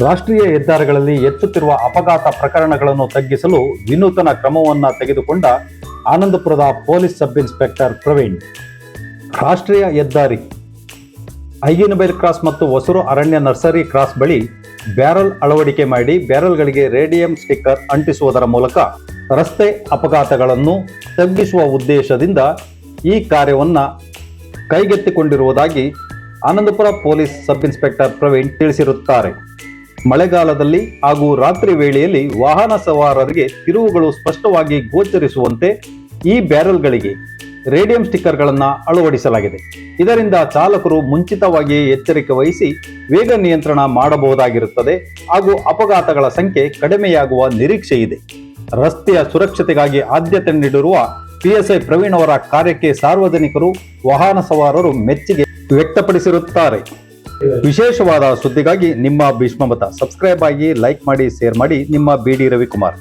ರಾಷ್ಟ್ರೀಯ ಹೆದ್ದಾರಿಗಳಲ್ಲಿ ಹೆಚ್ಚುತ್ತಿರುವ ಅಪಘಾತ ಪ್ರಕರಣಗಳನ್ನು ತಗ್ಗಿಸಲು ವಿನೂತನ ಕ್ರಮವನ್ನು ತೆಗೆದುಕೊಂಡ ಆನಂದಪುರದ ಪೊಲೀಸ್ ಸಬ್ ಇನ್ಸ್ಪೆಕ್ಟರ್ ಪ್ರವೀಣ್. ರಾಷ್ಟ್ರೀಯ ಹೆದ್ದಾರಿ ಐಗಿನಬೈಲ್ ಕ್ರಾಸ್ ಮತ್ತು ಹೊಸೂರು ಅರಣ್ಯ ನರ್ಸರಿ ಕ್ರಾಸ್ ಬಳಿ ಬ್ಯಾರಲ್ ಅಳವಡಿಕೆ ಮಾಡಿ ಬ್ಯಾರಲ್ಗಳಿಗೆ ರೇಡಿಯಂ ಸ್ಟಿಕ್ಕರ್ ಅಂಟಿಸುವುದರ ಮೂಲಕ ರಸ್ತೆ ಅಪಘಾತಗಳನ್ನು ತಗ್ಗಿಸುವ ಉದ್ದೇಶದಿಂದ ಈ ಕಾರ್ಯವನ್ನು ಕೈಗೆತ್ತಿಕೊಂಡಿರುವುದಾಗಿ Anandapura police sub inspector Praveen ತಿಳಿಸಿರುತ್ತಾರೆ. ಮಳೆಗಾಲದಲ್ಲಿ ಹಾಗೂ ರಾತ್ರಿ ವೇಳೆಯಲ್ಲಿ ವಾಹನ ಸವಾರರಿಗೆ ತಿರುವುಗಳು ಸ್ಪಷ್ಟವಾಗಿ ಗೋಚರಿಸುವಂತೆ ಈ ಬ್ಯಾರಲ್ಗಳಿಗೆ ರೇಡಿಯಂ ಸ್ಟಿಕ್ಕರ್ಗಳನ್ನು ಅಳವಡಿಸಲಾಗಿದೆ. ಇದರಿಂದ ಚಾಲಕರು ಮುಂಚಿತವಾಗಿಯೇ ಎಚ್ಚರಿಕೆ ವಹಿಸಿ ವೇಗ ನಿಯಂತ್ರಣ ಮಾಡಬಹುದಾಗಿರುತ್ತದೆ ಹಾಗೂ ಅಪಘಾತಗಳ ಸಂಖ್ಯೆ ಕಡಿಮೆಯಾಗುವ ನಿರೀಕ್ಷೆ ಇದೆ. ರಸ್ತೆಯ ಸುರಕ್ಷತೆಗಾಗಿ ಆದ್ಯತೆ ನೀಡಿರುವ PSI ಪ್ರವೀಣ್ ಅವರ ಕಾರ್ಯಕ್ಕೆ ಸಾರ್ವಜನಿಕರು, ವಾಹನ ಸವಾರರು ಮೆಚ್ಚುಗೆ ವ್ಯಕ್ತಪಡಿಸಿರುತ್ತಾರೆ. ವಿಶೇಷವಾದ ಸುದ್ದಿಗಾಗಿ ನಿಮ್ಮ ಭೀಷ್ಮಮತ ಸಬ್ಸ್ಕ್ರೈಬ್ ಆಗಿ, ಲೈಕ್ ಮಾಡಿ, ಶೇರ್ ಮಾಡಿ. ನಿಮ್ಮ BD ರವಿಕುಮಾರ್.